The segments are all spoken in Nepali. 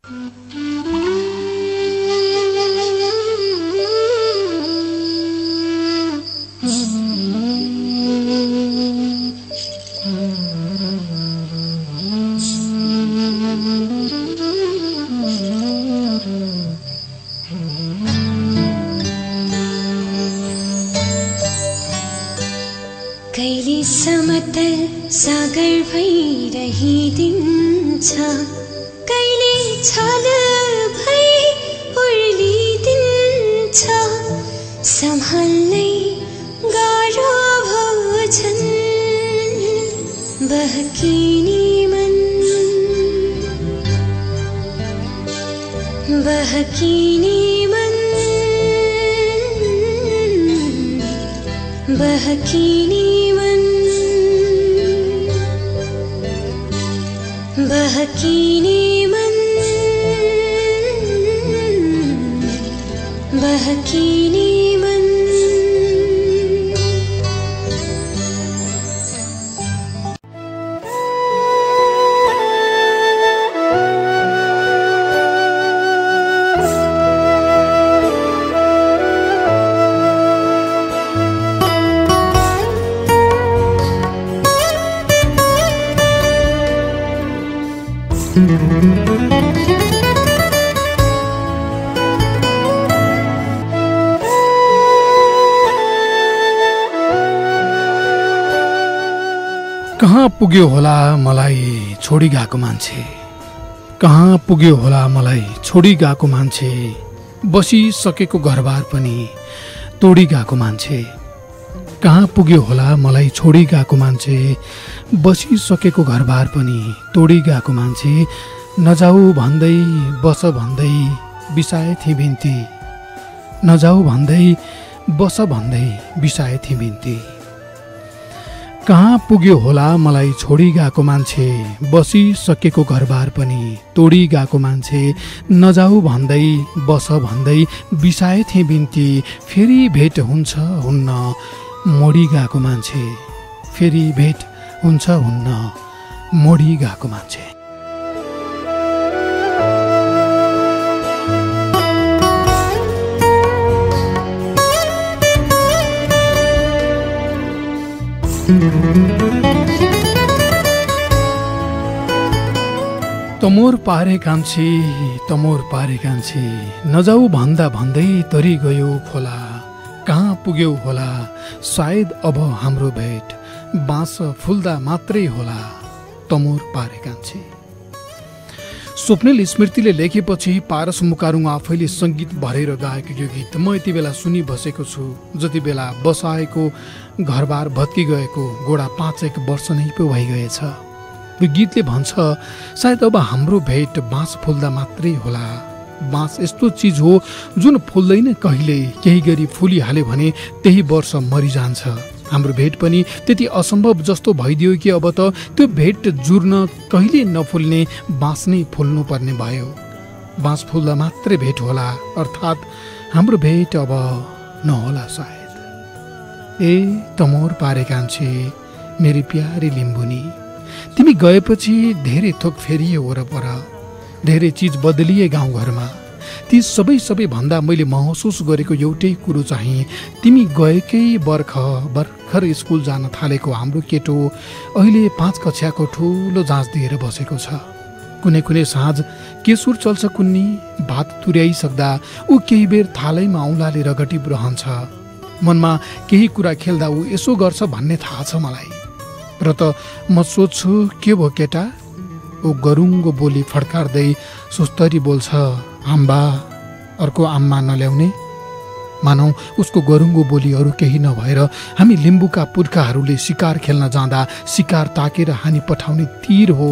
कहिले समतल सागर भइरहिदिन्छ, कहिले छल भई उर्लिदिन्छ, सम्हाल्नै गाह्रो भोजन बहकिने मन, बहकिने मन, बहकिने बहकिने मन, बहकिने मन। कहाँ पुग्यो होला मलाई छोडी गएको मान्छे, कहाँ पुग्यो होला मलाई छोडी गएको मान्छे, बसिसकेको घरबार पनि तोडी गएको मान्छे, कहाँ पुग्यो होला मलाई छोडी गएको मान्छे, बसिसकेको घरबार पनि तोडी गएको मान्छे, नजाऊ भन्दै बस भन्दै बिसाए थिए बिन्ती, नजाऊ भन्दै बस भन्दै बिसाए थिए बिन्ती। कहाँ पुग्यो होला मलाई छोडी गएको मान्छे, बसिसकेको घरबार पनि तोडी गएको मान्छे, नजाऊ भन्दै बस भन्दै बिसाए थिए बिन्ती, फेरि भेट हुन्छ हुन्न मोडी गएको मान्छे, फेरि भेट हुन्छ हुन्न मोडी गएको मान्छे। तमोर पारे कान्छी, तमोर पारे कान्छी, नजाऊ भन्दा भन्दै तरी गयो खोला, कहाँ पुग्यौ होला सायद अब हाम्रो भेट, बाँस फुल्दा मात्रै होला तमोर पारे कान्छी। स्वप्नेल स्मृतिले लेखेपछि पारस मुकारुङ आफैले सङ्गीत भरेर गाएको यो गीत म यति बेला सुनिबसेको छु, जति बेला बसाएको घरबार भत्की गएको गोडा 5-1 वर्ष नै पो भइगएछ। यो गीतले भन्छ सायद अब हाम्रो भेट बाँस फुल्दा मात्रै होला, बाँस यस्तो चिज हो जुन फुल्दैन कहिले, केही गरी फुलिहाल्यो भने त्यही वर्ष मरिजान्छ। हाम्रो भेट पनि त्यति असम्भव जस्तो भइदियो कि अब त त्यो भेट जुर्न कहिले नफुल्ने बाँस नै फुल्नु पर्ने भयो। बाँस फुल्दा मात्रै भेट होला, अर्थात् हाम्रो भेट अब नहोला सायद। ए तमोर पारे कान्छे मेरी प्यारी लिम्बुनी, तिमी गएपछि धेरै थोक फेरिए वरपर, धेरै चिज बदलिए गाउँघरमा, ती सबै भन्दा मैले महसुस गरेको एउटै कुरो चाहिँ तिमी गएकै भर्खर स्कुल जान थालेको हाम्रो केटो अहिले 5 कक्षाको ठुलो जाँच दिएर बसेको छ। कुनै साँझ केसुर चल्छ कुन्नी, भात तुर्याइसक्दा ऊ केही बेर थालैमा औँलाले रगटी रहन्छ। मनमा केही कुरा खेल्दा ऊ यसो गर्छ भन्ने थाहा छ मलाई। र त म सोध्छु के भयो केटा? ऊ गरुङ्गो बोली फड्कार्दै सुस्तरी बोल्छ, आम्बा अर्को आम्मा नल्याउने। मानौ उसको गरुङ्गो बोली अरू केही नभएर हामी लिम्बूका पुर्खाहरूले शिकार खेल्न जाँदा शिकार ताकेर हानी पठाउने तीर हो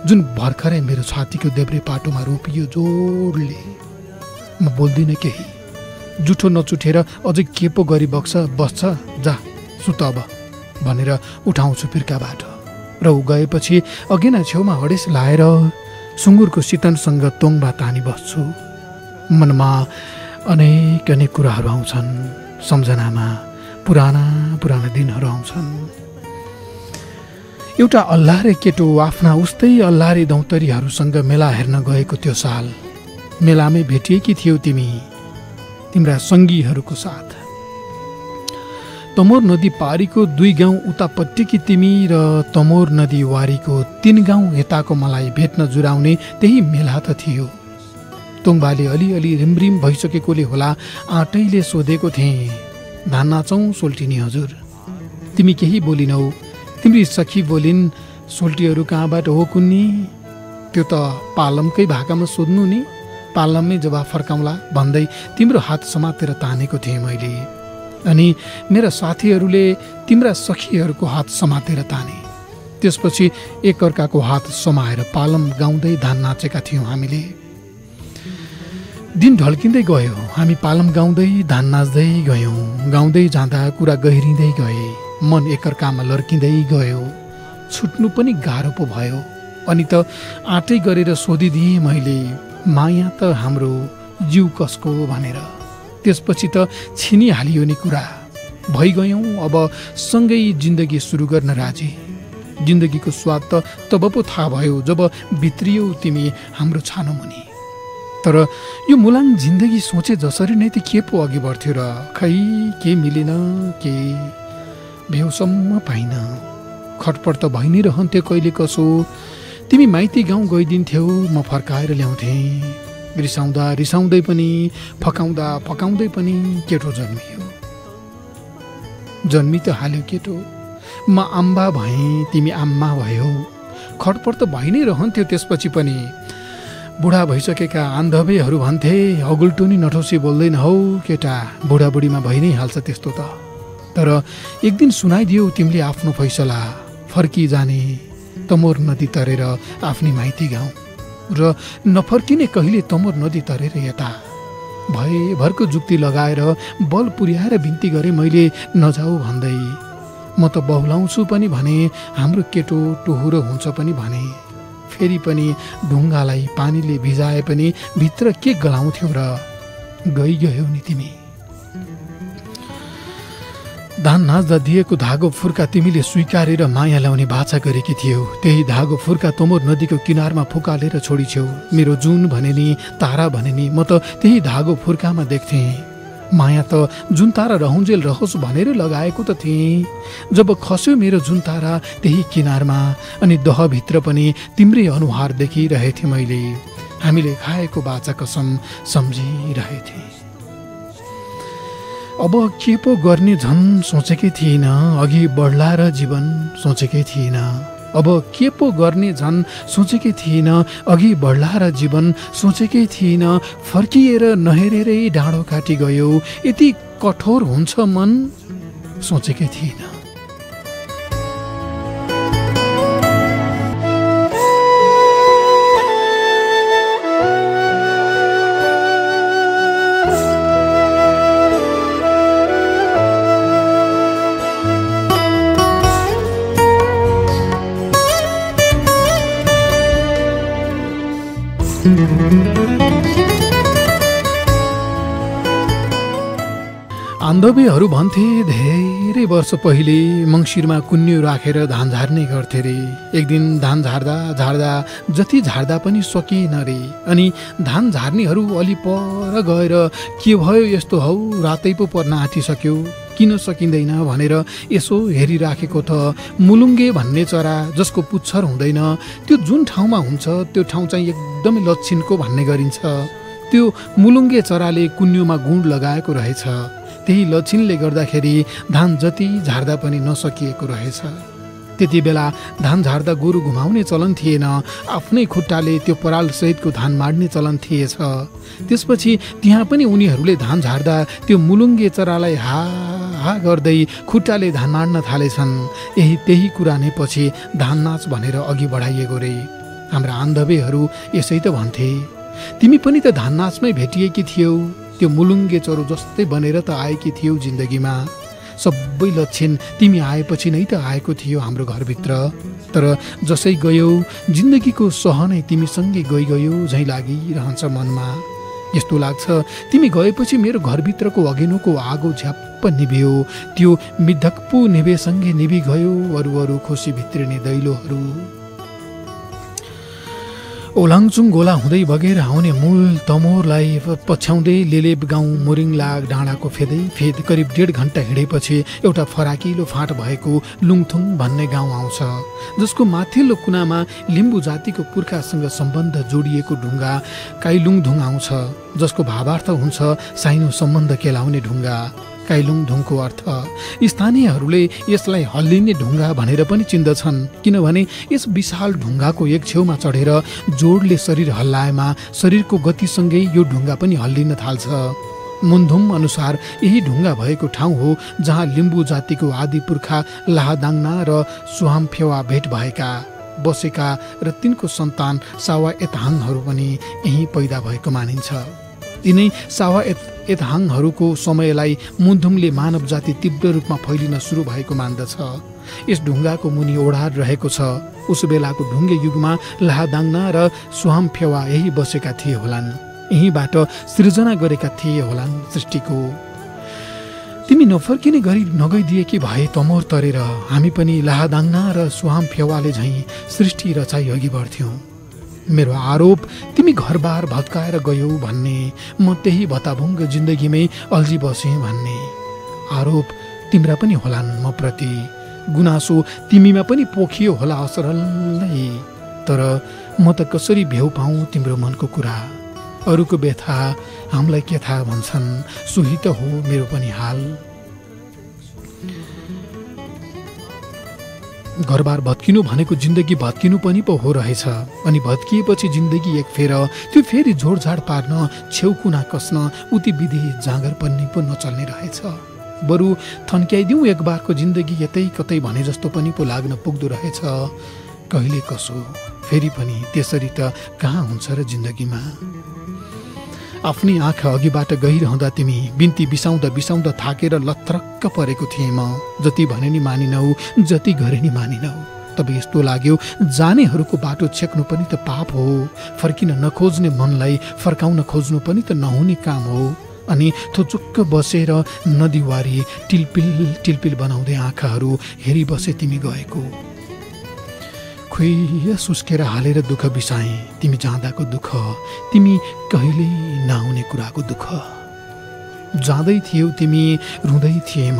जुन भर्खरै मेरो छातीको देब्रे पाटोमा रोपियो जोडले। म बोल्दिनँ केही, जुठो नचुठेर अझै के पो गरी बस्छ, जा सुत अब भनेर उठाउँछु फिर्काबाट। र ऊ गएपछि अघिना छेउमा हडेस लाएर सुँगुरको सितनसँग तोङबा तानी बस्छु। मनमा अनेक कुराहरू आउँछन्, सम्झनामा पुराना दिनहरू आउँछन्। एउटा अल्लारे केटो आफ्ना उस्तै अल्लारे दौतरीहरूसँग मेला हेर्न गएको त्यो साल मेलामै भेटिएकी थियौ तिमी तिम्रा सङ्गीहरूको साथ। तमोर नदी पारीको 2 गाउँ उतापट्टिकी तिमी र तमोर नदी वारीको 3 गाउँ यताको मलाई भेट्न जुराउने त्यही मेला त थियो। तोङबाले अलिअलि रिमरिम भइसकेकोले होला आँटैले सोधेको थिएँ, धान नाचौँ सोल्टिनी हजुर? तिमी केही बोलिनौ। तिम्री सखी बोलिन्, सोल्टीहरू कहाँबाट हो कुन्नी? त्यो त पालमकै भाकामा सोध्नु नि, पालममै जवाफ फर्काउँला भन्दै तिम्रो हात समातेर तानेको थिएँ मैले। अनि मेरा साथीहरूले तिम्रा सखीहरूको हात समातेर ताने। त्यसपछि एकअर्काको हात समाएर पालम गाउँदै धान नाचेका थियौँ हामीले। दिन ढल्किँदै गयो, हामी पालम गाउँदै धान नाच्दै गयौँ। गाउँदै जाँदा कुरा गहिरिँदै गए, मन एकअर्कामा लर्किँदै गयो। छुट्नु पनि गाह्रो पो भयो। अनि त आँटै गरेर सोधिदिएँ मैले, माया त हाम्रो जिउ कसको भनेर। त्यसपछि त छिनिहालियो नि कुरा। भइगयौँ अब सँगै जिन्दगी सुरु गर्न राजी। जिन्दगीको स्वाद त तब पो थाहा भयो जब भित्रियौ तिमी हाम्रो छानो मुनि। तर यो मुलाङ जिन्दगी सोचे जसरी नै ती के पो अघि बढ्थ्यो र? खै के मिलेन, के भ्याउसम्म पाइन। खटपट त भइ नै रहन्थ्यो कहिले कसो। तिमी माइती गाउँ गइदिन्थ्यौ, म फर्काएर ल्याउँथेँ। रिसाउँदा रिसाउँदै पनि, फकाउँदा फकाउँदै पनि केटो जन्मियो। जन्मी त हाल्यो केटो। म आम्बा भएँ, तिमी आम्मा भयो। खटपट त भइ नै रहन्थ्यो त्यसपछि पनि। बुढा भइसकेका आन्धवेहरू भन्थे, अगुल्टो नि नठोसी बोल्दैन हौ केटा, बुढाबुढीमा भइ नै हाल्छ त्यस्तो त। तर एक दिन सुनाइदियौ तिमीले आफ्नो फैसला, फर्किजाने तमोर नदी तरेर आफ्नी माइती गाउँ र नफर्किने कहिले तमोर नदी तरेर यता। भरको जुक्ति लगाएर बल पुर्याएर बिन्ती गरेँ मैले, नजाऊ भन्दै। म त बहुलाउँछु पनि भने, हाम्रो केटो टुहुरो हुन्छ पनि भने। फेरि पनि ढुङ्गालाई पानीले भिजाए पनि भित्र के गलाउँथ्यौ र? गइगयौ नि तिमी। धान नाच्दा दिएको धागो फुर्का तिमीले स्वीकारेर माया ल्याउने बाचा गरेकी थियौ। त्यही धागो फुर्का तमोर नदीको किनारमा फुकालेर छोडिछ्यौ। मेरो जुन भने नि, तारा भने नि, म त त्यही धागो फुर्कामा देख्थेँ। माया त जुन तारा रहन्जेल रहोस् भनेर लगाएको त थिएँ। जब खस्यो मेरो जुन तारा त्यही किनारमा, अनि दहभित्र पनि तिम्रै अनुहार देखिरहेथेँ मैले। हामीले खाएको बाचा कसम सम्झिरहेथेँ। अब के पो गर्ने झन् सोचेकै थिएन, अघि बढ्ला र जीवन सोचेकै थिएन। अब के पो गर्ने झन् सोचेकै थिएन, अघि बढ्ला र जीवन सोचेकै थिएन। फर्किएर नहेरेरै डाँडो काटी गयो, यति कठोर हुन्छ मन सोचेकै थिएन। आन्धवेहरू भन्थे धेरै वर्ष पहिले मङ्सिरमा कुन्यु राखेर धान झार्ने गर्थे रे। एक दिन धान झार्दा झार्दा जति झार्दा पनि सकिएन रे। अनि धान झार्नेहरू अलि पर गएर के भयो यस्तो हौ, रातै पो पर्न आँटिसक्यो, किन सकिँदैन भनेर यसो हेरिराखेको त मुलुङ्गे भन्ने चरा जसको पुच्छर हुँदैन, त्यो जुन ठाउँमा हुन्छ त्यो ठाउँ चाहिँ एकदमै लक्षिनको भन्ने गरिन्छ। त्यो मुलुङ्गे चराले कुन्युमा गुण लगाएको रहेछ। त्यही लक्षिनले गर्दाखेरि धान जति झार्दा पनि नसकिएको रहेछ। त्यति बेला धान झार्दा गोरु घुमाउने चलन थिएन, आफ्नै खुट्टाले त्यो पराल सहितको धान माड्ने चलन थिएछ। त्यसपछि त्यहाँ पनि उनीहरूले धान झार्दा त्यो मुलुङ्गे चरालाई हा हा गर्दै खुट्टाले धान माड्न थालेछन्। त्यही कुरा नै पछि धान नाच भनेर अघि बढाइएको रे। हाम्रा आन्धवेहरू यसै त भन्थे। तिमी पनि त धान नाचमै भेटिएकी थियौ, त्यो मुलुङ्गे चरो जस्तै बनेर त आएकी थियौ जिन्दगीमा। सबै लक्षण तिमी आएपछि नै त आएको थियो हाम्रो घरभित्र। तर जसै गयौ जिन्दगीको सहनै तिमीसँगै गइगयो झैँ लागिरहन्छ मनमा। यस्तो लाग्छ तिमी गएपछि मेरो घरभित्रको अघिल्लोको आगो झ्याप्प निभियो, त्यो मिद्धकपु निभेसँगै निभिगयो अरू अरू खुसी भित्रिने दैलोहरू। ओलाङचुङ गोला हुँदै बगेर आउने मूल तमोरलाई पछ्याउँदै लेलेब गाउँ मोरिङलाग डाँडाको फेद करिब 1.5 घण्टा हिँडेपछि एउटा फराकिलो फाँट भएको लुङथुङ भन्ने गाउँ आउँछ, जसको माथिल्लो कुनामा लिम्बू जातिको पुर्खासँग सम्बन्ध जोडिएको ढुङ्गा काइलुङधुङ आउँछ, जसको भावार्थ हुन्छ साइनो सम्बन्ध केलाउने ढुङ्गा। काइलुङधुङको अर्थ स्थानीयहरूले यसलाई हल्लिने ढुङ्गा भनेर पनि चिन्दछन्, किनभने यस विशाल ढुङ्गाको एक छेउमा चढेर जोडले शरीर हल्लाएमा शरीरको गतिसँगै यो ढुङ्गा पनि हल्लिन थाल्छ। मुन्धुम अनुसार यही ढुङ्गा भएको ठाउँ हो जहाँ लिम्बू जातिको आदि पुर्खा लाहादाङना र सुहामफेवा भेट भएका बसेका र तिनको सन्तान सावा एतहाङहरू पनि यहीँ पैदा भएको मानिन्छ। यिनै सावा एतहाङहरूको समयलाई मुन्धुमले मानव जाति तीव्र रूपमा फैलिन सुरु भएको मान्दछ। यस ढुङ्गाको मुनि ओढार रहेको छ। उस बेलाको ढुङ्गे युगमा लाहादाङना र सुहामफेवा यही बसेका थिए होलान्, यहीँबाट सृजना गरेका थिए होलान् सृष्टिको। तिमी नफर्किने गरी नगइदिएकी भए तमोर तरेर हामी पनि लाहादाङना र सुहामफेवाले झैँ सृष्टि रचाइ अघि बढ्थ्यौँ। मेरो आरोप तिमी घरबार भत्काएर गयौ भन्ने, म त्यही भताभुङ्ग जिन्दगीमै अल्झी बसेँ भन्ने आरोप तिम्रा पनि होलान् म प्रति। गुनासो तिमीमा पनि पोखियो होला असरलै, तर म त कसरी भेउ पाऊँ तिम्रो मनको कुरा। अरूको व्यथा हामीलाई के थाहा भन्छन्, सोही त हो मेरो पनि हाल। घरबार भत्किनु भनेको जिन्दगी भत्किनु पनि पो हो रहेछ, अनि भत्किएपछि जिन्दगी एक फेर, त्यो फेरि जोडझाड पार्न छेउकुना कस्न उति विधि जाँगर पनि पो नचल्ने रहेछ। बरु थन्क्याइदिउँ एक बारको जिन्दगी यतै कतै भने जस्तो पनि पो लाग्न पुग्दो रहेछ। कहिले कसो फेरि पनि त्यसरी त कहाँ हुन्छ र जिन्दगीमा। आफ्नै आँखा अघिबाट गइरहँदा तिमी बिन्ती बिसाउँदा बिसाउँदा थाकेर लत्रक्क परेको थिएँ म। जति भने नि मानिनौ, जति गरे नि मानिनौ। तब यस्तो लाग्यो जानेहरूको बाटो छेक्नु पनि त पाप हो, फर्किन नखोज्ने मनलाई फर्काउन खोज्नु पनि त नहुने काम हो। अनि थोचुक्क बसेर नदीवारी टिलपिल टिलपिल बनाउँदै आँखाहरू हेरिबसे तिमी गएको। खुइया सुस्केर हालेर दुःख बिसाएँ, तिमी जाँदाको दुःख, तिमी कहिल्यै नआउने कुराको दुःख। जाँदै थियौ तिमी रुँदै थिएँ म,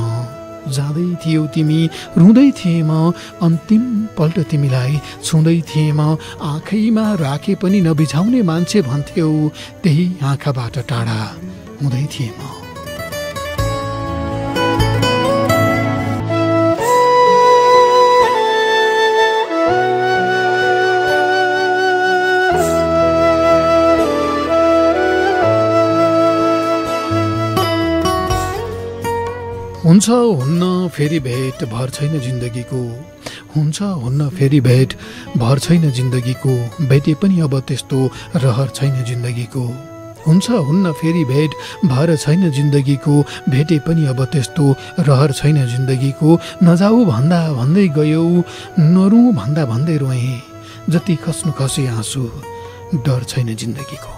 जाँदै थियौ तिमी रुँदै थिएँ म, अन्तिम पल्ट तिमीलाई छुँदै थिएँ म। आँखैमा राखे पनि नबिझाउने मान्छे भन्थ्यौ, त्यही आँखाबाट टाढा हुँदै थिएँ म। हुन्छ हुन्न फेरि भेट भर छैन जिन्दगीको, हुन्छ हुन्न फेरि भेट भर छैन जिन्दगीको, भेटे पनि अब त्यस्तो रहर छैन जिन्दगीको। हुन्छ हुन्न फेरि भेट भर छैन जिन्दगीको, भेटे पनि अब त्यस्तो रहर छैन जिन्दगीको। नजाऊ भन्दा भन्दै गयौ, नरुँ भन्दा भन्दै रोएँ, जति खस्नु खसे आँसु डर छैन जिन्दगीको।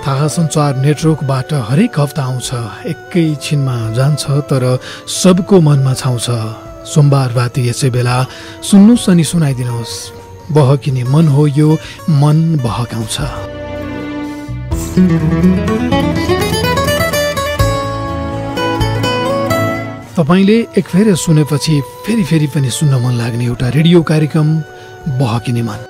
थाहा सञ्चार नेटवर्कबाट हरेक हप्ता आउँछ, एकैछिनमा जान्छ तर सबको मनमा छाउँछ। सोमबार राति यसै बेला सुन्नुहोस् अनि सुनाइदिनुहोस्, बहकिने मन हो यो, मन बहकाउँछ। तपाईँले एक फेर सुनेपछि फेरि फेरि पनि सुन्न मन लाग्ने एउटा रेडियो कार्यक्रम बहकिने मन।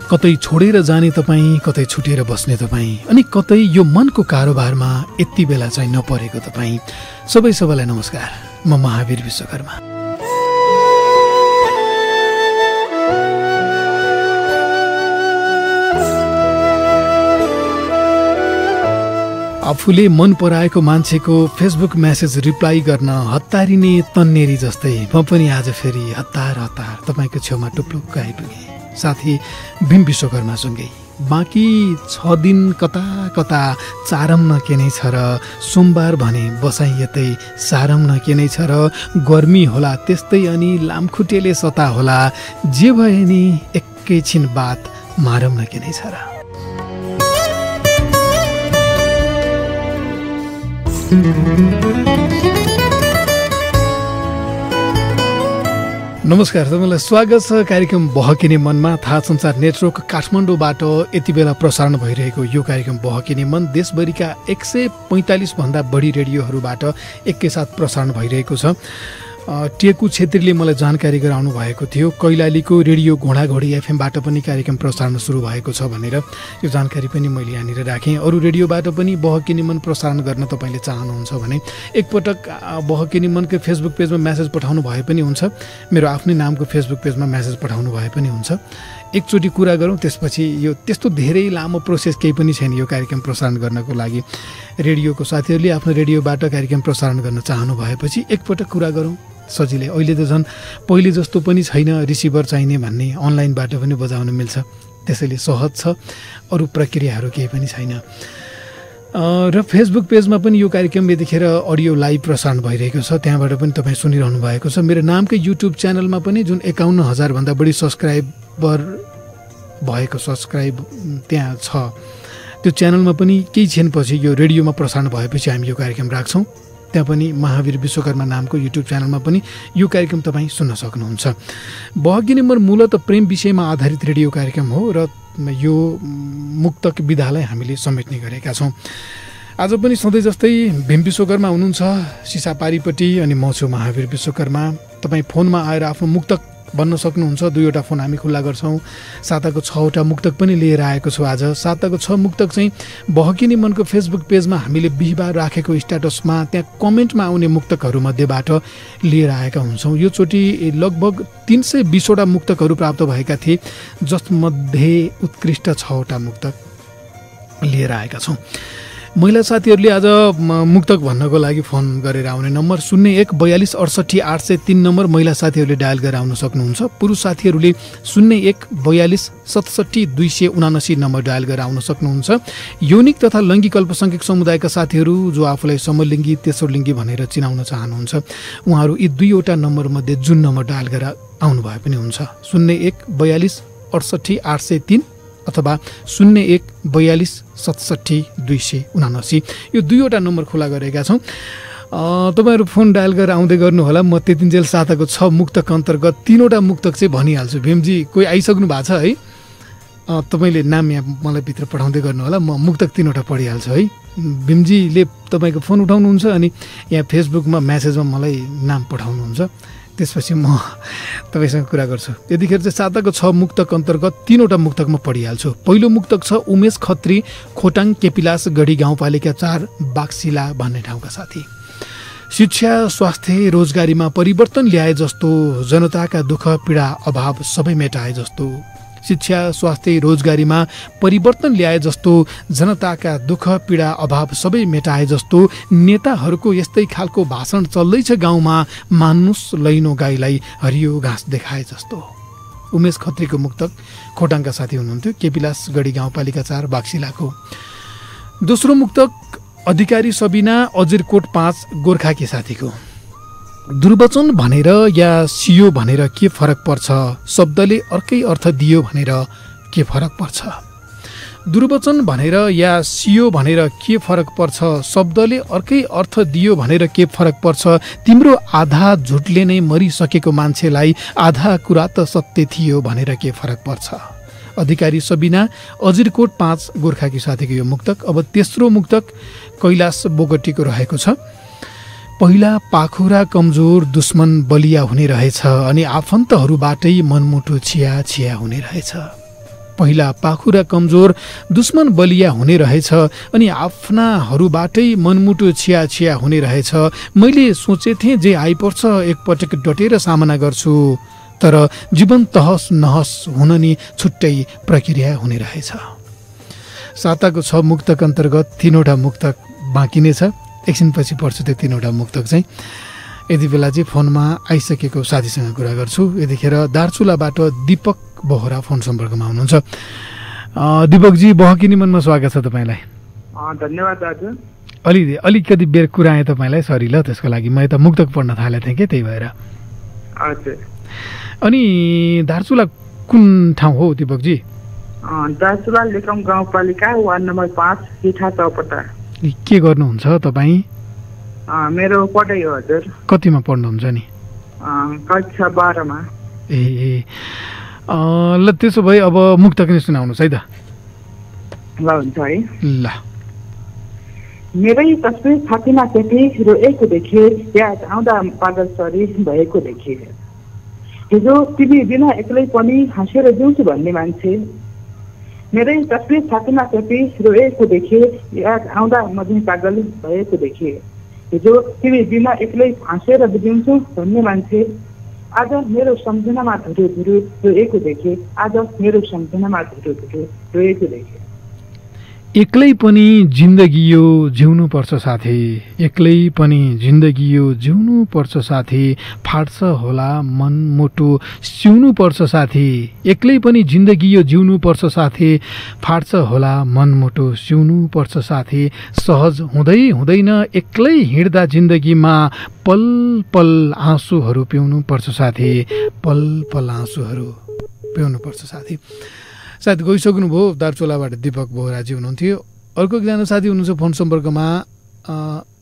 कतै छोडेर जाने तपाईँ, कतै छुटेर बस्ने तपाईँ, अनि कतै यो मनको कारोबारमा यति बेला चाहिँ नपरेको तपाईँ, सबैलाई नमस्कार। म महावीर विश्वकर्मा। आफूले मन पराएको मान्छेको फेसबुक मेसेज रिप्लाई गर्न हतारिने तन्नेरी जस्तै म पनि आज फेरि हतार हतार तपाईँको छेउमा टुप्लुक्क आइपुगेँ। साथी भीम विश्वकर्मासँगै। बाँकी 6 दिन कता कता चारम न के नै छ र सोमबार भने बसाइ यतै सारम न के नै छ र गर्मी होला त्यस्तै अनि लामखुट्टेले सता होला जे भए नि एकैछिन बात मारम न के नै छ र। नमस्कार, तपाईँलाई स्वागत छ कार्यक्रम बहकिने मनमा। थाहा संचार नेटवर्क काठमाडौँबाट यति बेला प्रसारण भइरहेको यो कार्यक्रम बहकिने मन देशभरिका 145 भन्दा बढी रेडियोहरूबाट एकैसाथ प्रसारण भइरहेको छ। टेकु छेत्रीले मलाई जानकारी गराउनु भएको थियो कैलालीको रेडियो घोडाघोडी एफएमबाट पनि कार्यक्रम प्रसारण सुरु भएको छ भनेर। यो जानकारी पनि मैले यहाँनिर राखेँ। अरू रेडियोबाट पनि बहकिने मन प्रसारण गर्न तपाईँले चाहनुहुन्छ भने एकपटक बहकिने मनकै फेसबुक पेजमा म्यासेज पठाउनु भए पनि हुन्छ, मेरो आफ्नै नामको फेसबुक पेजमा म्यासेज पठाउनु भए पनि हुन्छ। एकचोटि कुरा गरौँ, त्यसपछि यो त्यस्तो धेरै लामो प्रोसेस केही पनि छैन यो कार्यक्रम प्रसारण गर्नको लागि। रेडियोको साथीहरूले आफ्नो रेडियोबाट कार्यक्रम प्रसारण गर्न चाहनु भएपछि एकपटक कुरा गरौँ, सजिलै। अहिले त झन् पहिले जस्तो पनि छैन रिसिभर चाहिने भन्ने, अनलाइनबाट पनि बजाउन मिल्छ, त्यसैले सहज छ, अरू प्रक्रियाहरू केही पनि छैन। र फेसबुक पेजमा पनि यो कार्यक्रम यतिखेर अडियो लाइभ प्रसारण भइरहेको छ, त्यहाँबाट पनि तपाईँ सुनिरहनु भएको छ। मेरो नामकै युट्युब च्यानलमा पनि जुन 51,000 भन्दा बढी सब्सक्राइबर भएको सब्सक्राइब त्यहाँ छ, त्यो च्यानलमा पनि केही क्षणपछि यो रेडियोमा प्रसारण भएपछि हामी यो कार्यक्रम राख्छौँ। त्यहाँ पनि महावीर विश्वकर्मा नामको युट्युब च्यानलमा पनि यो कार्यक्रम तपाईँ सुन्न सक्नुहुन्छ। बहकिने मन मूलत प्रेम विषयमा आधारित रेडियो कार्यक्रम हो र यो मुक्तक विधालाई हामीले समेट्ने गरेका छौँ। आज पनि सधैँ जस्तै भीम विश्वकर्मा हुनुहुन्छ सिसापारीपट्टि अनि म छु महावीर विश्वकर्मा। तपाईँ फोनमा आएर आफ्नो मुक्तक भन्न सक्नुहुन्छ। 2वटा फोन हामी खुल्ला गर्छौँ। साताको 6वटा मुक्तक पनि लिएर आएको छु आज। साताको 6 मुक्तक चाहिँ बहकिने मनको फेसबुक पेजमा हामीले बिहिबार राखेको स्ट्याटसमा त्यहाँ कमेन्टमा आउने मुक्तकहरूमध्येबाट लिएर आएका हुन्छौँ। यो चोटि लगभग 320वटा मुक्तकहरू प्राप्त भएका थिए, जसमध्ये उत्कृष्ट 6वटा मुक्तक लिएर आएका छौँ। महिला साथीहरूले आज मुक्तक भन्नको लागि फोन गरेर आउने नम्बर 0142680803 नम्बर महिला साथीहरूले डायल गरेर आउन सक्नुहुन्छ। पुरुष साथीहरूले 0142670279 नम्बर डायल गरेर आउन सक्नुहुन्छ। यौनिक तथा लैङ्गिक अल्पसङ्ख्यक समुदायका साथीहरू जो आफूलाई समलिङ्गी तेस्रो लिङ्गी भनेर चिनाउन चाहनुहुन्छ उहाँहरू यी 2वटा नम्बरमध्ये जुन नम्बर डायल गरेर आउनु भए पनि हुन्छ। 0142680803 अथवा 0142670279 यो 2वटा नम्बर खुला गरेका छौँ। तपाईँहरू फोन डायल गरेर आउँदै गर्नुहोला। म त्यतिन्जेल साताको 6 मुक्तक अन्तर्गत 3वटा मुक्तक चाहिँ भनिहाल्छु। भीमजी कोही आइसक्नु भएको छ है, तपाईँले नाम यहाँ मलाई भित्र पठाउँदै गर्नुहोला, म मुक्तक 3वटा पढिहाल्छु है। भीमजीले तपाईँको फोन उठाउनुहुन्छ अनि यहाँ फेसबुकमा म्यासेजमा मलाई नाम पठाउनुहुन्छ, त्यसपछि म तपाईँसँग कुरा गर्छु। यतिखेर चाहिँ साताको 6 मुक्तक अन्तर्गत 3वटा मुक्तक म पढिहाल्छु। पहिलो मुक्तक छ उमेश खत्री, खोटाङ केपिलास गढी गाउँपालिका 4 बाक्सिला भन्ने ठाउँका साथी। शिक्षा स्वास्थ्य रोजगारीमा परिवर्तन ल्याए जस्तो, जनताका दुःख पीडा अभाव सबै मेटाए जस्तो। शिक्षा स्वास्थ्य रोजगारीमा परिवर्तन ल्याए जस्तो, जनताका दुःख पीडा अभाव सबै मेटाए जस्तो। नेताहरूको यस्तै खालको भाषण चल्दैछ गाउँमा, मान्नुस् लैनो गाईलाई हरियो घाँस देखाए जस्तो। उमेश खत्रीको मुक्तक खोटाङका साथी हुनुहुन्थ्यो, केपिलास गढी गाउँपालिका 4 बाक्सिलाको। दोस्रो मुक्तक अधिकारी सबिना अजिरकोट 5 गोर्खाकी साथीको। दुर्वचन भनेर या सियो भनेर के फरक पर्छ, शब्दले अर्कै अर्थ दियो भनेर के फरक पर्छ। दुर्वचन भनेर या सियो भनेर के फरक पर्छ, शब्दले अर्कै अर्थ दियो भनेर के फरक पर्छ। तिम्रो आधा झुटले नै मरिसकेको मान्छेलाई आधा कुरा त सत्य थियो भनेर के फरक पर्छ। अधिकारी सबिना अजिरकोट 5 गोर्खाकी साथीको यो मुक्तक। अब तेस्रो मुक्तक कैलाश बोगटीको रहेको छ। पहिला पाखुरा कमजोर दुश्मन बलिया हुने रहेछ अनि आफन्तहरूबाटै मनमुटु छिया छिया हुने रहेछ। पहिला पाखुरा कमजोर दुश्मन बलिया हुने रहेछ अनि आफ्नाहरूबाटै मनमुटु छिया छिया हुने रहेछ। मैले सोचेथेँ जे आइपर्छ एकपटक डटेर सामना गर्छु, तर जीवन तहस नहस हुन नि छुट्टै प्रक्रिया हुने रहेछ। साताको 6 मुक्तक अन्तर्गत 3वटा मुक्तक बाँकी नै छ, एकछिनपछि पढ्छु त्यो 3वटा मुक्तक चाहिँ। यति बेला चाहिँ फोनमा आइसकेको साथीसँग कुरा गर्छु। यतिखेर दार्चुलाबाट दीपक बोहरा फोन सम्पर्कमा हुनुहुन्छ। दिपकजी बहकिनी मनमा स्वागत छ तपाईँलाई। धन्यवाद दाजु। अलिकति बेर कुराएँ तपाईँलाई, सरी ल त्यसको लागि। म यता मुक्तक पढ्न थालेको थिएँ कि त्यही भएर। हजुर। अनि दार्चुला कुन ठाउँ हो दिपकजी? दार्चुला लेकम गाउँपालिका वार्ड नम्बर 5 पिठा चौपटा। के गर्नुहुन्छ तपाईँ? मेरो पढाइ हो हजुर। कतिमा पढ्नुहुन्छ नि? कक्षा 12 मा। ए ल त्यसो भए अब मुक्तक नै सुनाउनुहोस् है त। ल हुन्छ है। ल। मेरै तस्बिर छातीमा केटी रोएको देखे, याद आउँदा पागल सरी भएको देखे। हिजो तिमी बिना एक्लै पनि हाँसेर जिउँछु भन्ने मान्छे। मेरै तस्बिर छातीमा केटी रोएको देखे, याद आउँदा म पनि पागल भएको देखे। हिजो तिमी बिना एक्लै हाँसेर जिउँछु भन्ने मान्छे। आज मेरो सम्झनामा धुरु धुरु रोएको देखे, आज मेरो सम्झनामा धुरु धुरु रोएको देखे। एक्लै पनि जिन्दगी यो जिउनु पर्छ साथी, एक्लै पनि जिन्दगी यो जिउनु पर्छ साथी, फाट्छ होला मन मुटु सिउनु पर्छ साथी। एक्लै पनि जिन्दगी यो जिउनु पर्छ साथी, फाट्छ होला मन मुटु सिउनु पर्छ साथी। सहज हुँदै हुँदैन एक्लै हिँड्दा जिन्दगीमा, पल पल आँसुहरू पिउनु पर्छ साथी, पल पल आँसुहरू पिउनु पर्छ साथी। सायद गइसक्नुभयो दार्चुलाबाट दिपक बोहराजी हुनुहुन्थ्यो। अर्को एकजना साथी हुनुहुन्छ फोन सम्पर्कमा,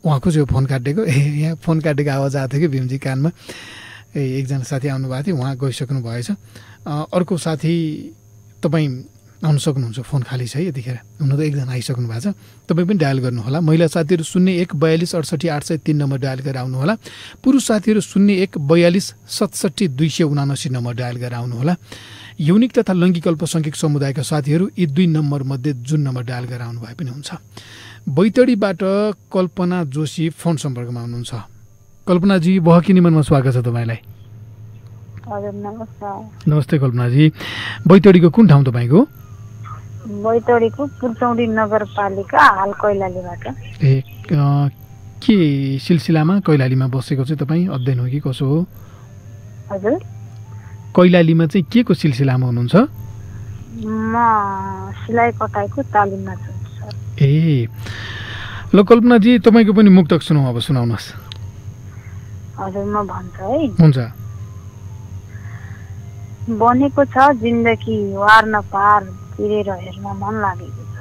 उहाँको चाहिँ फोन काटेको, यहाँ फोन काटेको आवाज आएको थियो कि भीमजी कानमा। एकजना साथी आउनुभएको थियो, उहाँ गइसक्नु भएछ। अर्को साथी तपाईँ आउनु सक्नुहुन्छ, फोन खाली छ है यतिखेर। हुन त एकजना आइसक्नु भएको छ, तपाईँ पनि डायल गर्नुहोला। महिला साथीहरू 01 42 68 803 नम्बर डायल गरेर आउनुहोला। पुरुष साथीहरू 01 42 67 279 नम्बर डायल गरेर आउनुहोला। यौनिक तथा लैङ्गिक अल्पसङ्ख्यक समुदायका साथीहरू यी 2 नम्बर मध्ये जुन नम्बर डायल गरेर आउनु भए पनि हुन्छ। बैतडीबाट कल्पना जोशी फोन सम्पर्कमा हुनुहुन्छ। कल्पनाजी बहकिनी मनमा स्वागत छ तपाईँलाई। हजुर नमस्कार। नमस्ते कल्पनाजी। बैतडीको कुन ठाउँ तपाईँको? बैतडीको पुर्चौडी नगरपालिका, हाल कैलालीबाट। ए के सिलसिलामा कैलालीमा बसेको चाहिँ तपाईँ? अध्ययन हो कि कसो हो? हजुर कैलालीमा चाहिँ के को सिलसिलामा हुनुहुन्छ? म सिलाइ कटाइको तालिममा छु सर। ए ल कल्पनाजी तपाईँको पनि मुक्तक सुनौ, अब सुनाउनुहोस्। हजुर म भन्छु है। हुन्छ। बनेको छ जिन्दगी वार न पार, तिरेर हेर्न मन लागेको छ।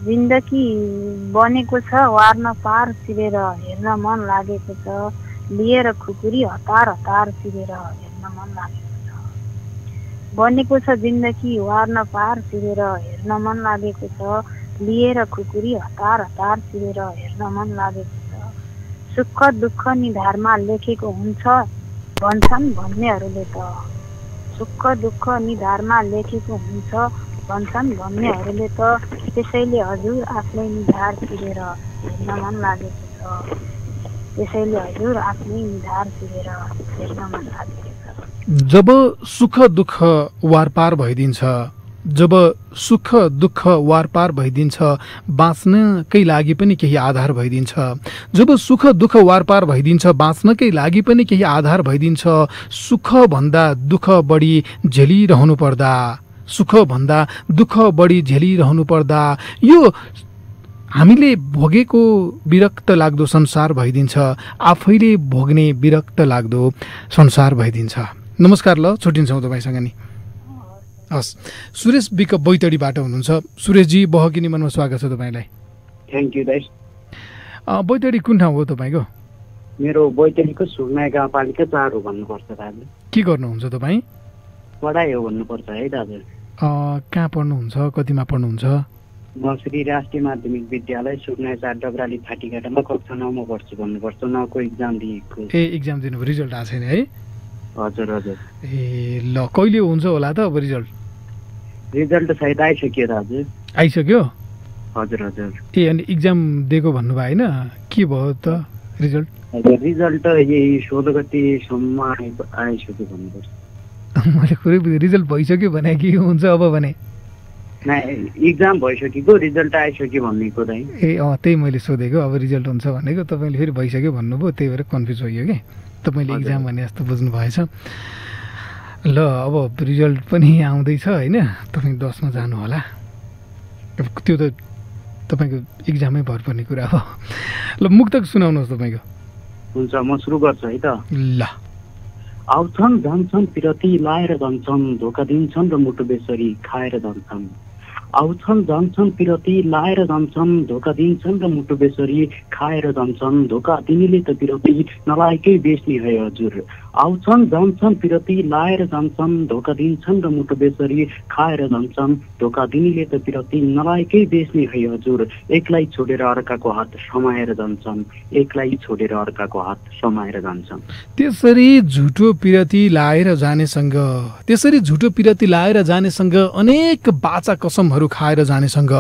जिन्दगी बनेको छ वार न पार, तिरेर हेर्न मन लागेको छ। लिएर खुकुरी हतार हतार तिरेर हेर्न मन लागेको छ। बनेको छ जिन्दगी वार न पार, तिरेर हेर्न मन लागेको छ। लिएर खुकुरी हतार हतार तिरेर हेर्न मन लागेको छ। सुख दुःख निधारमा लेखेको हुन्छ भन्छन् भन्नेहरूले त। सुख दुःख निधारमा लेखेको हुन्छ भन्छन् भन्नेहरूले त। त्यसैले हजुर आफ्नै निधार तिरेर हेर्न मन लागेको छ। त्यसैले हजुर आफ्नै निधार तिरेर हेर्न मन लागेको छ। जब सुख दुःख वारपार भइदिन्छ, जब सुख दुःख वारपार भइदिन्छ, बाँच्नकै लागि पनि केही आधार भइदिन्छ। जब सुख दुःख वारपार भइदिन्छ, बाँच्नकै लागि पनि केही आधार भइदिन्छ। सुखभन्दा दुःख बढी झेलिरहनु पर्दा, सुखभन्दा दुःख बढी झेलिरहनु पर्दा यो हामीले भोगेको विरक्त लाग्दो संसार भइदिन्छ। आफैले भोग्ने विरक्त लाग्दो संसार भइदिन्छ। नमस्कार, ल छुट्टिन्छौँ तपाईँसँग नि। हस्, सुरेश विक बैतडीबाट हुनुहुन्छ। सुरेशजी बहकिनी मनमा स्वागत छ तपाईँलाई। थ्याङ्क यू दाइ। बैतडी कुन ठाउँ हो तपाईँको? मेरो बैतडीको सुर्ना गाउँपालिका 4 हो भन्नुपर्छ दाजु। के गर्नुहुन्छ तपाईँ? पढाइ हो भन्नुपर्छ है दाजु। कहाँ पढ्नुहुन्छ? कतिमा पढ्नुहुन्छ? म श्री राष्ट्रिय माध्यमिक विद्यालय सुर्ना 4 डगराली फाटीघाटामा कक्षा 9 मा पढ्छु भन्नुपर्छ। 9 को इक्जाम दिएको। ए इक्जाम दिनु रिजल्ट आएको छैन है? हजुर हजुर। ए ल कहिले हुन्छ होला त अब रिजल्ट? रिजल्ट सायद आइसक्यो दाजु। आइसक्यो? हजुर हजुर। ए अनि इक्जाम दिएको भन्नुभयो होइन, के भयो त रिजल्ट? रिजल्ट यही 16 गतिसम्म आइसक्यो भन्नुपर्छ। मैले कुरै बुझेँ, रिजल्ट भइसक्यो भने के हुन्छ अब भने? इक्जाम भइसकेको रिजल्ट आइसक्यो भनेको दाइ। ए त्यही मैले सोधेको, अब रिजल्ट हुन्छ भनेको, तपाईँले फेरि भइसक्यो भन्नुभयो, त्यही भएर कन्फ्युज भयो कि तपाईँले इक्जाम भने जस्तो बुझ्नु भएछ। ल अब रिजल्ट पनि आउँदैछ होइन, तपाईँ 10मा जानु होला। त्यो त तपाईँको इक्जामै भर पर्ने कुरा हो। ल मुक्तक सुनाउनुहोस् तपाईँको। हुन्छ, म सुरु गर्छु है त। ल। आउँछन् जान्छन् पिरती लाएर जान्छन्, धोका दिन्छन् र मुटु बेसरी खाएर जान्छन्। आउँछन् जान्छन् पिरती लाएर जान्छन्, धोका दिन्छन् र मुटु बेसरी खाएर जान्छन्। धोका दिनेले त पिरती नलायकै बेच्ने है हजुर। आउँछन् जान्छन् पिरती लाएर जान्छन्, धोका दिन्छन् र मुटु बेसरी खाएर जान्छन्। धोका दिनेले त पिरती नलायकै बेच्ने है हजुर। एकलाई छोडेर अर्काको हात समाएर जान्छन्, एकलाई छोडेर अर्काको हात समाएर जान्छन्। त्यसरी झुटो पिरती लाएर जानेसँग, त्यसरी झुटो पिरती लाएर जानेसँग अनेक बाचा कसमहरू खाएर जानेसँग,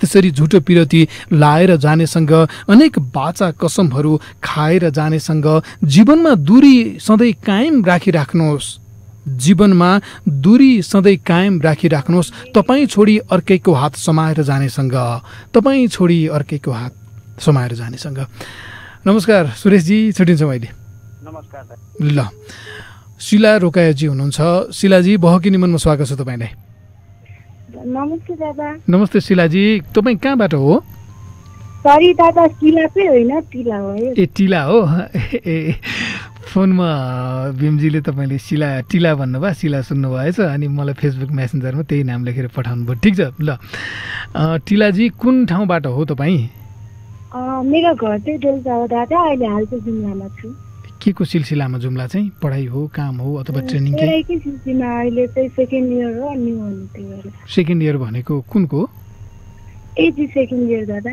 त्यसरी झुटो पिरती लाएर जानेसँग अनेक बाचा कसमहरू खाएर जानेसँग जीवनमा दूरी सधैँ कायम राखिराख्नुहोस्, जीवनमा दूरी सधैँ कायम राखिराख्नुहोस्। तपाईँ छोडी अर्कैको हात समाएर जानेसँग, तपाईँ छोडी अर्कैको हात समाएर जानेसँग। नमस्कार सुरेशजी, छुट्टिन्छौँ अहिले। नमस्कार। ल, शिला रोकायाजी हुनुहुन्छ। शिलाजी बहकिनी मनमा स्वागत छ तपाईँलाई। नमस्ते दादा। नमस्ते शिलाजी, तपाईँ कहाँबाट हो? सरी दादा, टिला चाहिँ होइन, टिला हो। ए टिला हो। ए फोनमा भीमजीले तपाईँले शिला टिला भन्नुभयो, शिला सुन्नुभएछ अनि मलाई फेसबुक मेसेन्जरमा त्यही नाम लेखेर पठाउनु भयो। ठिक छ। ल टिलाजी, कुन ठाउँबाट हो तपाईँ? मेरो घर चाहिँ डेल्टा हो दादा, अहिले हाल चाहिँ जुम्लामा छु। के को सिलसिलामा जुम्ला चाहिँ? पढाइ हो, काम हो अथवा ट्रेनिङ? पढाइकै सिलसिलामा अहिले चाहिँ सेकेन्ड इयर हो। अनि सेकेन्ड इयर भनेको कुनको? एजी सेकेन्ड इयर दादा।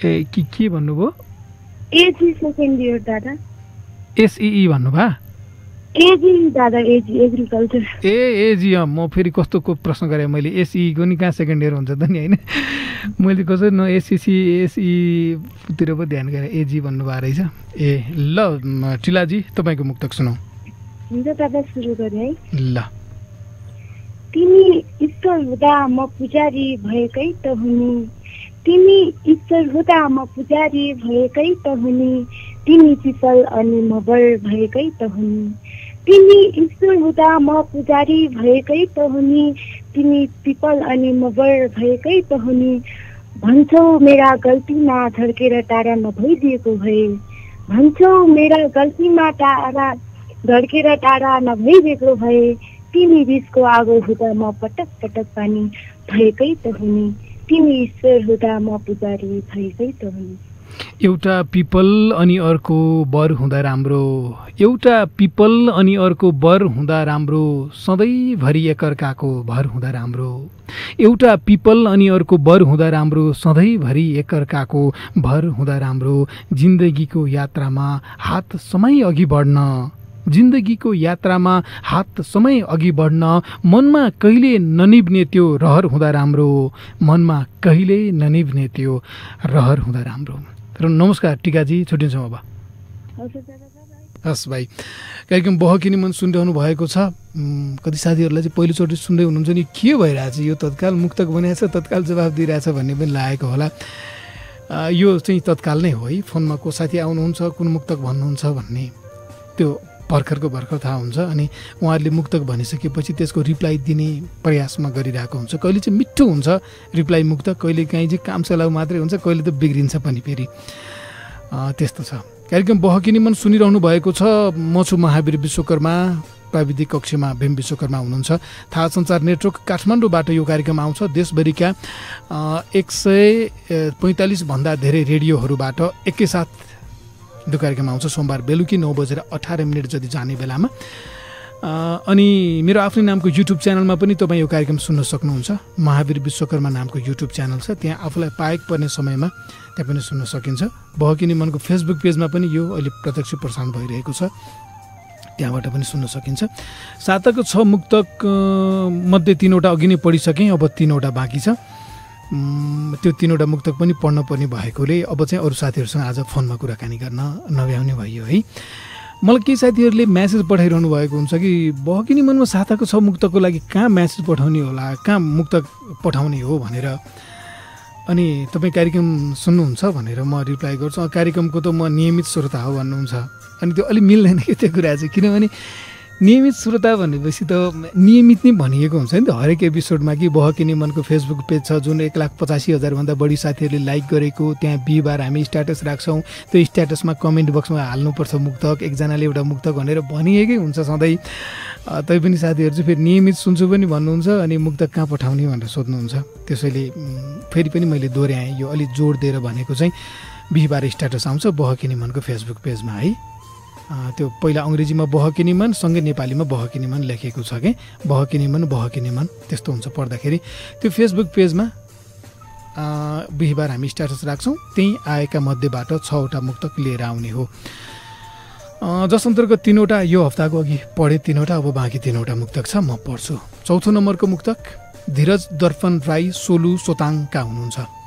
ए के भन्नुभयो? एजी सेकेन्ड इयर दादा। एसई भन्नुभयो? एजी दादा, एजी एग्रिकल्चर। ए एजी, म फेरि कस्तो को प्रश्न गरेँ मैले, एसई को नि कहाँ सेकेन्ड इयर हुन्छ त नि होइन। मैले कसरी न एससिसी एसईतिर पो ध्यान गरेँ, एजी भन्नुभएको रहेछ। ए ल टिलाजी, तपाईँको मुक्तक सुनाऊ। हुन्छ दादा, सुरु गरेँ है। ल। तिमी ईश्वर हुँदा म पुजारी भएकै त हुनी, तिमी ईश्वर हुँदा म पुजारी भएकै त हुनी, तिमी पिपल अनि म बर भएकै त हुनी, तिमी ईश्वर हुँदा म पुजारी भएकै त हुनी, तिमी पिपल अनि म बर भएकै त हुनी। भन्छौ मेरा गल्तीमा धड्केर टाढा नभइदिएको भए, भन्छौ मेरा गल्तीमा टाढा धड्केर टाढा नभइदिएको भए, तिमी रिसको आगो हुँदा म पटक पटक पानी भएकै त हुनी, तिमी ईश्वर हुँदा म पुजारी भएकै त हुनी। एउटा पिपल अनि अर्को बर हुँदा राम्रो, एउटा पिपल अनि अर्को बर हुँदा राम्रो, सधैँभरि एकअर्काको भर हुँदा राम्रो, एउटा पिपल अनि अर्को बर हुँदा राम्रो, सधैँभरि एकअर्काको भर हुँदा राम्रो। जिन्दगीको यात्रामा हात समय अघि बढ्न, जिन्दगीको यात्रामा हात समय अघि बढ्न, मनमा कहिले ननिभ्ने त्यो रहर हुँदा राम्रो, मनमा कहिले ननिभ्ने त्यो रहर हुँदा राम्रो। र नमस्कार टिकाजी, छुट्टिन्छौँ अब। हस् भाइ, कार्यक्रम बहकिनी मन सुनिरहनु भएको छ। कति साथीहरूलाई चाहिँ पहिलोचोटि सुन्दै हुनुहुन्छ नि, के भइरहेछ यो तत्काल मुक्तक बनाएछ, तत्काल जवाफ दिइरहेछ भन्ने पनि लागेको होला। यो चाहिँ तत्काल नै हो है, फोनमा को साथी आउनुहुन्छ, कुन मुक्तक भन्नुहुन्छ भन्ने त्यो भर्खरको भर्खर थाहा हुन्छ। अनि उहाँहरूले मुक्तक भनिसकेपछि त्यसको रिप्लाई दिने प्रयासमा गरिरहेको हुन्छ। कहिले चाहिँ मिठो हुन्छ रिप्लाई मुक्तक, कहिले काहीँ चाहिँ काम चलाउ मात्रै हुन्छ, कहिले त बिग्रिन्छ पनि फेरि, त्यस्तो छ। कार्यक्रम बहकिनी मन सुनिरहनु भएको छ। म छु महावीर विश्वकर्मा, प्राविधिक कक्षमा भीम विश्वकर्मा हुनुहुन्छ। थाहा सञ्चार नेटवर्क काठमाडौँबाट यो कार्यक्रम आउँछ। देशभरिका 145 भन्दा धेरै रेडियोहरूबाट एकैसाथ यो कार्यक्रम आउँछ। सोमबार बेलुकी 9:18 जति जाने बेलामा। अनि मेरो आफ्नै नामको युट्युब च्यानलमा पनि तपाईँ यो कार्यक्रम सुन्न सक्नुहुन्छ। महावीर विश्वकर्मा नामको युट्युब च्यानल छ, त्यहाँ आफूलाई पाएको पर्ने समयमा त्यहाँ पनि सुन्न सकिन्छ। बहकिनी मनको फेसबुक पेजमा पनि यो अहिले प्रत्यक्ष प्रसारण भइरहेको छ, त्यहाँबाट पनि सुन्न सकिन्छ। साताको 6 मुक्तक मध्ये 3वटा अघि नै पढिसकेँ, अब 3वटा बाँकी छ। त्यो 3वटा मुक्तक पनि पढ्न पर्ने भएकोले अब चाहिँ अरू साथीहरूसँग आज फोनमा कुराकानी गर्न नभ्याउने भयो है। मलाई केही साथीहरूले म्यासेज पठाइरहनु भएको हुन्छ कि बहकिनी मनमा साताको 6 मुक्तकको लागि कहाँ म्यासेज पठाउने होला, कहाँ मुक्तक पठाउने हो भनेर। अनि तपाईँ कार्यक्रम सुन्नुहुन्छ भनेर म रिप्लाई गर्छु, कार्यक्रमको त म नियमित श्रोता हो भन्नुहुन्छ। अनि त्यो अलिक मिल्दैन कि त्यो कुरा चाहिँ, किनभने नियमित श्रोता भनेपछि त नियमित नै भनिएको हुन्छ नि त हरेक एपिसोडमा कि बहकिनी मनको फेसबुक पेज छ जुन 1,85,000 बढी साथीहरूले लाइक गरेको। त्यहाँ बिहिबार हामी स्ट्याटस राख्छौँ, त्यो स्ट्याटसमा कमेन्ट बक्समा हाल्नुपर्छ मुक्तक, एकजनाले एउटा मुक्तक भनेर भनिएकै हुन्छ सधैँ। तैपनि साथीहरू चाहिँ फेरि नियमित सुन्छु पनि भन्नुहुन्छ अनि मुक्तक कहाँ पठाउने भनेर सोध्नुहुन्छ। त्यसैले फेरि पनि मैले दोहोऱ्याएँ, यो अलिक जोड दिएर भनेको चाहिँ बिहिबार स्ट्याटस आउँछ बहकिनी मनको फेसबुक पेजमा है। त्यो पहिला अङ्ग्रेजीमा बहकिनी मन सँगै नेपालीमा बहकिनी मन लेखेको छ कि बहकिनी मन त्यस्तो हुन्छ पढ्दाखेरि। त्यो फेसबुक पेजमा बिहिबार हामी स्ट्याटस राख्छौँ, त्यहीँ आएका मध्येबाट 6वटा मुक्तक लिएर आउने हो। जस अन्तर्गत 3वटा यो हप्ताको अघि पढेँ, 3वटा अब बाँकी 3वटा मुक्तक छ, म पढ्छु। 4थो नम्बरको मुक्तक धीरज दर्पण राई सोलु सोताङका हुनुहुन्छ।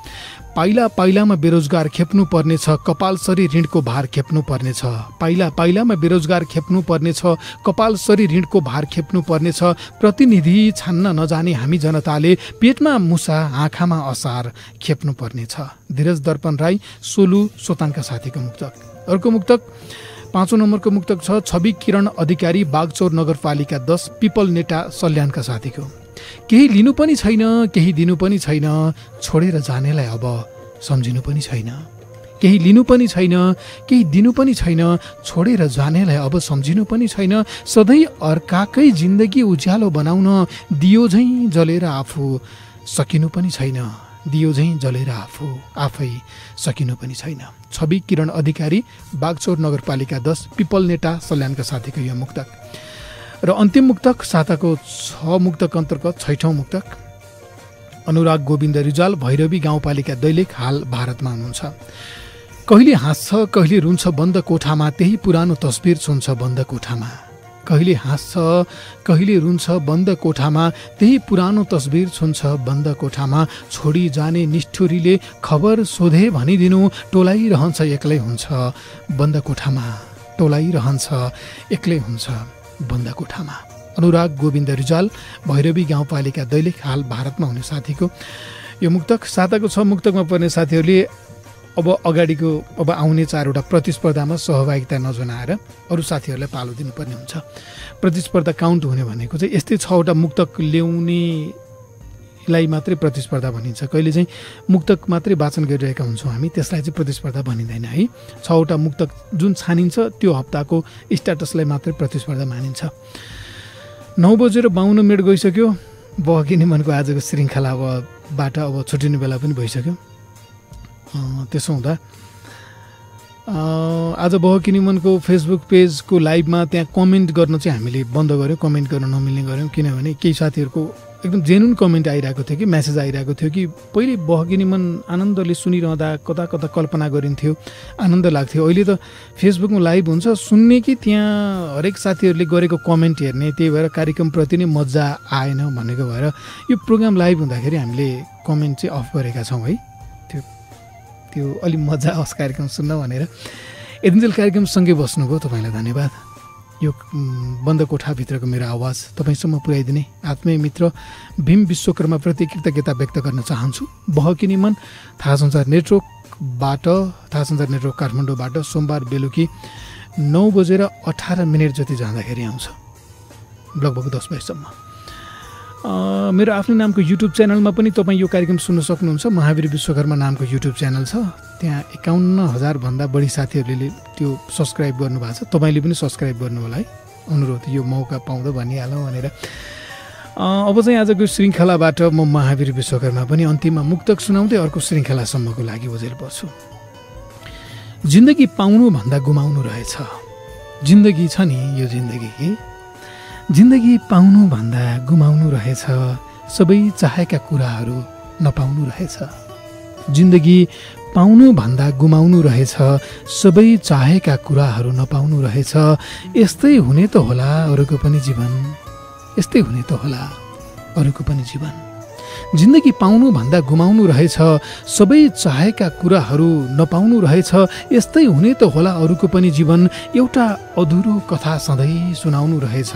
पाइला पाइलामा बेरोजगार खेप्नु पर्नेछ, कपालसरी ऋणको भार खेप्नु पर्नेछ। पाइला पाइलामा बेरोजगार खेप्नु पर्नेछ, कपालसरी ऋणको भार खेप्नु पर्नेछ। प्रतिनिधि छान्न नजाने हामी जनताले पेटमा मुसा आँखामा असार खेप्नु पर्नेछ। धीरज दर्पण राई सोलु सोताङका साथीको मुक्तक। अर्को मुक्तक 5औं नम्बरको मुक्तक छ छवि किरण अधिकारी बागचौर नगरपालिका 10 पिपल नेटा सल्यानका साथीको। केही लिनु पनि छैन, केही दिनु पनि छैन, छोडेर जानेलाई अब सम्झिनु पनि छैन। केही लिनु पनि छैन, केही दिनु पनि छैन, छोडेर जानेलाई अब सम्झिनु पनि छैन। सधैँ अर्काकै जिन्दगी उज्यालो बनाउन दियो झैँ जलेर आफू सकिनु पनि छैन। दियो झैँ जलेर आफै सकिनु पनि छैन। छवि किरण अधिकारी बागचौर नगरपालिका 10 पिपल नेटा सल्यानका साथीको यो मुक्तक। र अन्तिम मुक्तक साताको 6 मुक्तक अन्तर्गत 6ठौँ मुक्तक अनुराग गोविन्द रिजाल भैरवी गाउँपालिका दैलेख हाल भारतमा हुनुहुन्छ। कहिले हाँस्छ कहिले रुन्छ बन्द कोठामा, त्यही पुरानो तस्बिर छुन्छ बन्द कोठामा। कहिले हाँस्छ कहिले रुन्छ बन्द कोठामा, त्यही पुरानो तस्बिर छुन्छ बन्द कोठामा। छोडी जाने निष्ठुरीले खबर सोधे भनिदिनु, टोलाइरहन्छ एक्लै हुन्छ बन्द कोठामा। टोलाइरहन्छ एक्लै हुन्छ बन्द कोठामा। अनुराग गोविन्द रिजाल भैरवी गाउँपालिका दैलेख हाल भारतमा हुने साथीको यो मुक्तक। साताको 6 मुक्तकमा पर्ने साथीहरूले अब अगाडिको अब आउने 4वटा प्रतिस्पर्धामा सहभागिता नजनाएर अरू साथीहरूलाई पालो दिनुपर्ने हुन्छ। प्रतिस्पर्धा काउन्ट हुने भनेको चाहिँ यस्तै 6वटा मुक्तक ल्याउनेलाई मात्रै प्रतिस्पर्धा भनिन्छ। कहिले चाहिँ मुक्तक मात्रै वाचन गरिरहेका हुन्छौँ हामी, त्यसलाई चाहिँ प्रतिस्पर्धा भनिँदैन है। 6वटा मुक्तक जुन छानिन्छ त्यो हप्ताको स्ट्याटसलाई मात्रै प्रतिस्पर्धा मानिन्छ। 9:52 गइसक्यो। बहकिनी मनको आजको श्रृङ्खलाबाट अब छुट्टिने बेला पनि भइसक्यो। त्यसो हुँदा आज बहकिनी मनको फेसबुक पेजको लाइभमा त्यहाँ कमेन्ट गर्न चाहिँ हामीले बन्द गऱ्यौँ, कमेन्ट गर्न नमिल्ने गऱ्यौँ। किनभने केही साथीहरूको एकदम जेन्युन कमेन्ट आइरहेको थियो कि मेसेज आइरहेको थियो कि पहिले बहकिनी मन आनन्दले सुनिरहँदा कता कता कल्पना गरिन्थ्यो, आनन्द लाग्थ्यो। अहिले त फेसबुकमा लाइभ हुन्छ सुन्ने कि त्यहाँ हरेक साथीहरूले गरेको कमेन्ट हेर्ने, त्यही भएर कार्यक्रमप्रति नै मजा आएन भनेको भएर यो प्रोग्राम लाइभ हुँदाखेरि हामीले कमेन्ट चाहिँ अफ गरेका छौँ है। त्यो अलि मजा आओस् कार्यक्रम सुन्न भनेर। यतिन्जेल कार्यक्रमसँगै बस्नुभयो, तपाईँलाई धन्यवाद। यो बन्द कोठाभित्रको मेरो आवाज तपाईँसम्म पुर्याइदिने आत्मीय मित्र भीम विश्वकर्माप्रति कृतज्ञता व्यक्त गर्न चाहन्छु। बहकिनी मन थाहा सञ्चार नेटवर्क काठमाडौँबाट सोमबार बेलुकी 9:18 जति जाँदाखेरि आउँछ, लगभग 10 बजीसम्म। मेरो आफ्नो नामको युट्युब च्यानलमा पनि तपाईँ यो कार्यक्रम सुन्न सक्नुहुन्छ। महावीर विश्वकर्मा नामको युट्युब च्यानल छ, त्यहाँ 51,000 भन्दा बढी साथीहरूले त्यो सब्सक्राइब गर्नुभएको छ। तपाईँले पनि सब्सक्राइब गर्नु होला है, अनुरोध यो मौका पाउँदा भनिहालौँ भनेर। अब चाहिँ आजको श्रृङ्खलाबाट म महावीर विश्वकर्मा पनि अन्तिममा मुक्तक सुनाउँदै अर्को श्रृङ्खलासम्मको लागि ओझेल पर्छु। जिन्दगी पाउनुभन्दा गुमाउनु रहेछ, जिन्दगी छ नि यो जिन्दगी पाउनुभन्दा गुमाउनु रहेछ, सबै चाहेका कुराहरू नपाउनु रहेछ। जिन्दगी पाउनुभन्दा गुमाउनु रहेछ, सबै चाहेका कुराहरू नपाउनु रहेछ। यस्तै हुने त होला अरूको पनि जीवन, यस्तै हुने त होला अरूको पनि जीवन। जिन्दगी पाउनुभन्दा गुमाउनु रहेछ, सबै चाहेका कुराहरू नपाउनु रहेछ। यस्तै हुने त होला अरूको पनि जीवन। एउटा अधुरो कथा सधैँ सुनाउनु रहेछ,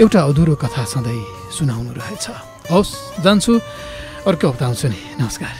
एउटा अधुरो कथा सधैँ सुनाउनु रहेछ। हवस्, जान्छु, अर्को हप्ता आउँछु नि। नमस्कार।